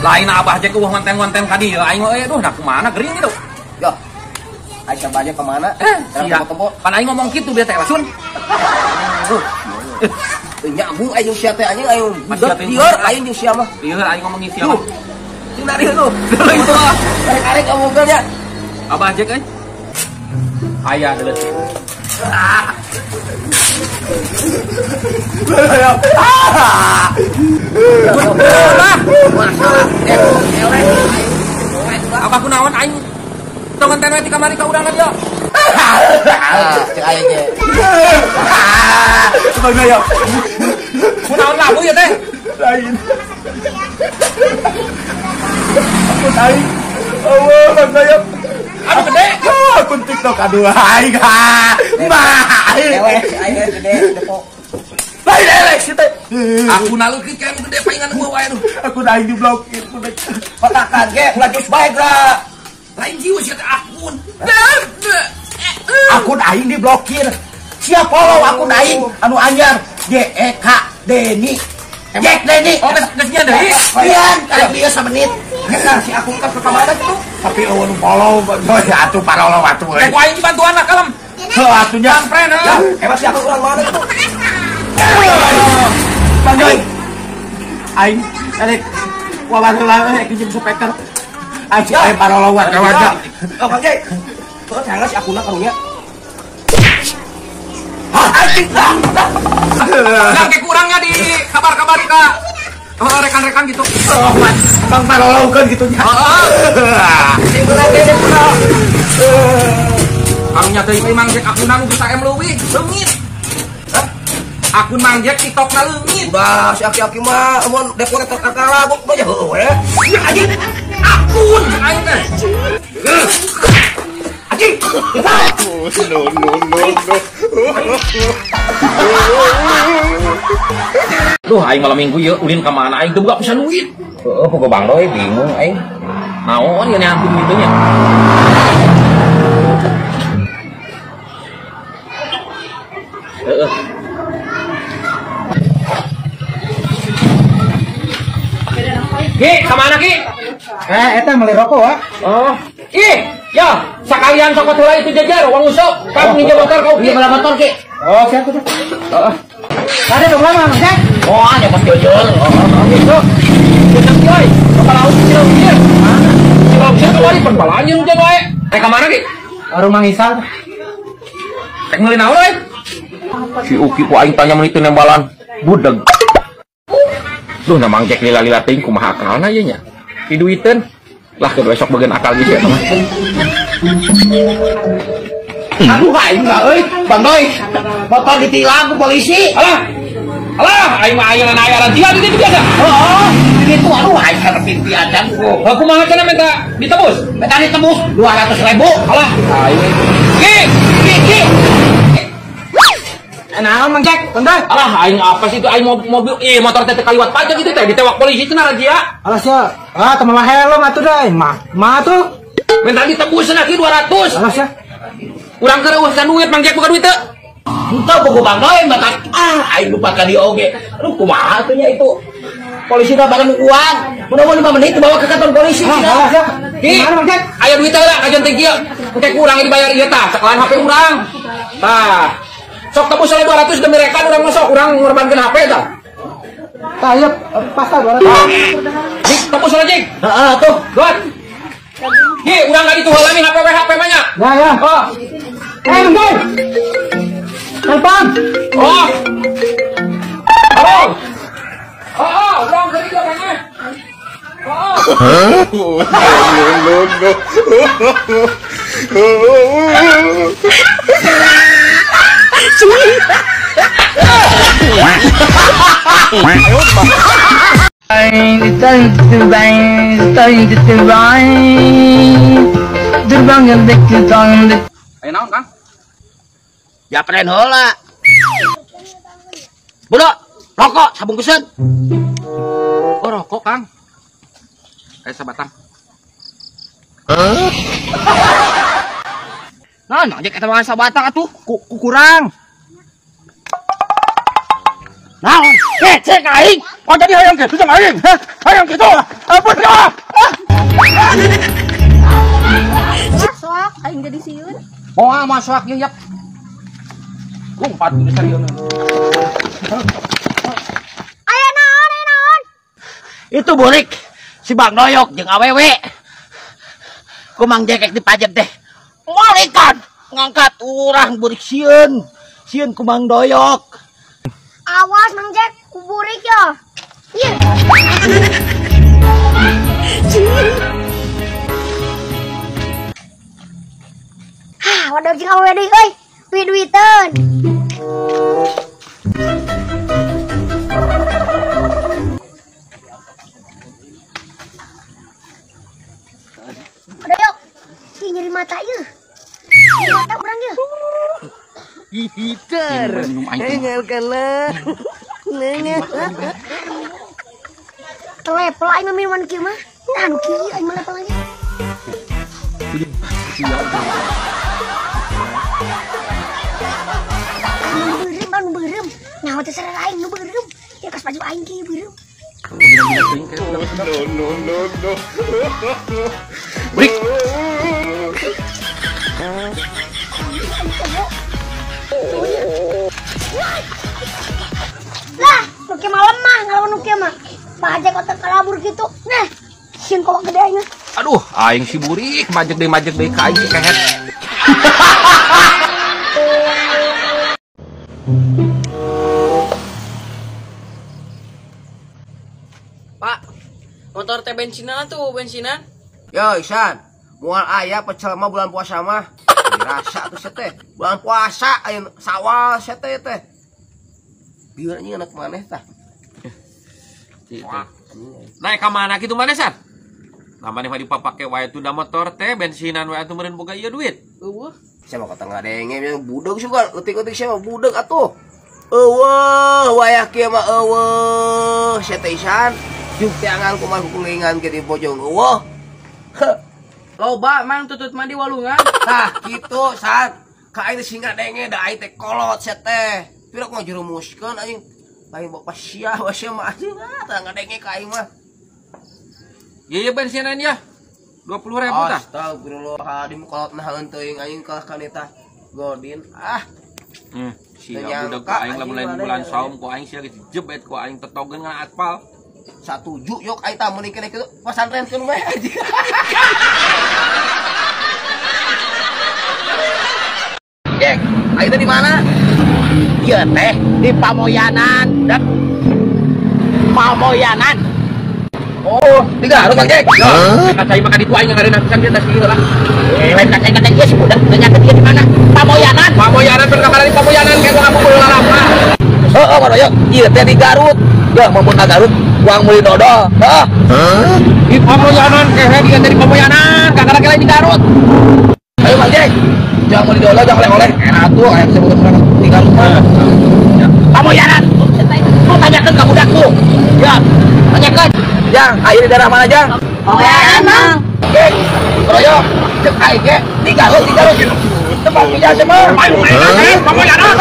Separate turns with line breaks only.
Lain abah aja ke ngonten-ngonten kadi ya aing aduh nah kemana gering gitu.
Yo. Aisyah baja kemana?
Sia. Pan aing ngomong gitu dia teh langsung.
Nya bu aing sia teh anjing aing dieur aing jeung sia mah.
Dieur aing ngomongin sia mah.
Tinggal dieu tuh. Itu mah. Arek-arek ngomongkeun ya.
Abah aja euy. Aya deuleu. Apa kunaon aing tonton teh di kamari ka urang aja.
Cek aing ge.
Sebagai ya. Kunaon labu ya teh?
Lain. Aku aing. Allah, saya.
Aduh gede.
Akun TikTok aduh aing ha. Mah.
Ewe aing gede depo.
Lain elek sih teh.
Aku naleukit kan gede paingan gua wae aduh.
Aku aing diblokir.
Patakan ge ulah geus bae gra.
Lain jiwa sih akun.
Akun aing diblokir. Siap follow akun aing anu anyar GEK Deni. Jack Deni.
Oh geus nya deui.
Pian kali dia samenit.
Nah si akun kan ke mana gitu.
Tapi eueuh nu follow atuh parolo atuh euy.
Rek aing bantuan lah kalem.
Heuh atuhnya.
Sampren
Ya, emang si akun urang mana gitu.
Bangoy. Aing elek wawalan euy kijem sepeter. Aja aya parolo wa kawaja.
Oh Bang Jay. Kok jangan si akunna karunya.
Anjing.
Yang kayak kurangnya di kabar-kabari ka rekan-rekan gitu.
Oh, Bang parolo kan gitunya.
Sing urang ge pura.
Karunya teuing Mang Jack akun anu bisa leuwih, leungit. Akun Mang Jack TikTokna leungit.
Udah si aki-aki mah mun dekorator kakala gua mah heueuh we.
Ya anjing. Akun aing teh.
Anjing.
Duh aing malam minggu ye ulin ka mana aing teu boga pisan duit.
Heeh, pokok Bang Roy bingung aing.
Naon ye nyantun kitu nya. Heeh. Ki, kemana Ki?
Eta meuli rokok wa.
Oh, Ki, ya, sekalian sok heula itu jajar uang usop. Kamu nginjem motor kau Ki, bala motor Ki.
Oh, siap tuh.
Heeh.
Ada dong lama, Mas.
Oh, nya pas jojol. Oh, gitu. Kita kieu, kepala laut cilok kieu. Cilok kieu kemari penbalaan jeung hujan wae. Teh ka mana Ki?
Warung Mang Isal.
Tek meuli naon we? Si Uki ku aing tanya meuli teu nembalan. Budeg. Duh, na Mang Jack lila-lila teuing kumaha akalna ieu nya? Diduiteun. Lah ke besok bagian akal gitu ya, teman.
Aduh aing mah euy, Bang Doy. Motor ditilang ku polisi.
Alah. Alah, aing mah aya aya dia gitu biasa.
Oh, gitu aduh aing hareup piadan ku.
Lah kumaha cenah minta ditebus?
Minta ditebus 200.000.
Alah, aing. Ki.
Naon Mang Jack? Bang Doy.
Alah, aing apa sih itu aing mobil motor teh kaliwat pajak gitu teh ditewak polisi cenah razia.
Alah sia. Ah, teu mah helm atuh da. Mah tuh.
Minta ditebus cenah ki 200.
Alah sia.
Urang keur eueuhkan duit Mang Jack buka duit teu.
Entah buku Bang Doy makan aing lupa ka di oge. Aduh kumaha atuh nya itu. Polisi dah bareng uang. Mudah-mudahan 5 menit bawa ke kantor polisi. Alah sia.
Ki,
Gimana Mang Jack?
aya duit teh lah kajen teh kieu. Engke kurang dibayar ieu tah, sekalian HP urang. Tah. Sok tebus 200 demi rekan urang masuk urang ngorbankeun HP tah.
Tah ieu pas 200.
Dik tebus aja, Jing.
Heeh tuh.
Dot. Ki, urang gak dituhalamin HP banyak.
Ya ya.
Oh.
Mang Doy. Telepon.
Oh. Halo. Oh, urang tadi juga kayaknya. Oh. Ayo naon, Kang?
Ya pren heula. Bodo, rokok sabungkuseun.
Oh, rokok, Kang. Kayak sabatang.
Nah, jeung eta mah sabatang atuh, kurang.
Naon? Cek aing.
Oh jadi hayang gitu sama aing. Hah? Hayang gitu. Ampun ya.
Masuk, aing jadi sieun.
Moal masuk yeup.
Umpat di serius.
Aya naon?
Itu burik si Bang Doyok jeung awewe. Ku Mang Jekek dipajak teh. Malikan ngangkat urang burik sieun. Sieun ku Mang Doyok.
Awas Mang Jack, kuburik ya. Iya. Hah, waduh jeung awewe deui euy. Duit-duiteun. Udah yuk. Ih, nyeri mata ieu. Nyeri mata urang ieu.
Hiter.
Engelkeun. Nengel.
Telepel aing mah minuman kieu mah. Anu kieu aing mah lepel lagi. Anu beureum. Nyawa teh sareng aing nu beureum. Ya kas baju aing kieu beureum.
Burik.
Lah, nu kieu mah lemah ngalawan nu kieu mah. Pajak otak kalabur gitu. Nah, sieun kok gede aing.
Aduh, aing si burik majek deui ka aing kehet.
Pak, motor teh bensinan tuh, bensinan.
Yo, Isan. Moal aya pecel mah bulan puasa mah. Dirasa tuh teh. Bulan puasa aya sawal teh teh. Bieur anjing anak maneh tah.
Naik ka mana kitu maneh san? Namanya mah dipapake wae tuh da motor teh bensinan wae atuh meureun boga ieu duit.
Eueuh. Siapa kata ngadenge yang budeg juga. Letik-letik siapa budeg atuh. Eueuh, wayah kieu mah eueuh. Sia teh Isan. Juk teh angan kumaha kulingan ke di pojong eueuh.
Loba mang tutut mah di walungan.
Tah kitu San. Ka aing teh singa denge da aing teh kolot sia teh. Pira ku ngajerumuskeun anjing. Lain bapak sia mah anjing tah ngadenge ka aing mah.
Iya bensinan ya. 20.000 tah.
Astagfirullahaladzim kolot nahan teuing aing ka kaneta Godin. Ah,
Sia budak ku aing lamun lain bulan saum ku aing sia jebet ku aing tetogeun ngan atpal.
satuju yok aing tah meuni keneh kitu pasantrenkeun we anjing.
Jek, aing teh di mana? Ieu teh di Pamoyanan dan Pamoyanan.
Oh, di Garut Bang Jek.
Kacai maka ditu aing ngareuna pisan dia teh ieu lah.
Lain kacang-kacang ieu si budak tanya ke dia di mana? Pamoyanan.
Pamoyanan perkara di Pamoyanan kayak gua ngabul lama.
Heeh, Bang Doyok. Ieu teh di Garut. Ya, mun ka Garut, uang meuli dodol. Heeh.
Di Pamoyanan kayak dia dari Pamoyanan, kakak lagi di Garut.
Ayo Bang Jek. Jangan meuli dodol, jangan oleh-oleh. Enak tuh aya sebut-sebut di Garut mah.
Pamoyanan. Mau tanyakeun ka budak tuh. Ya, tanyakeun.
Jang, ayo di daerah mana Jang?
Pamoyanan, Mang.
Jek, Royo, cek aing ge di Garut. Tempat pijat semua.
Pamoyanan.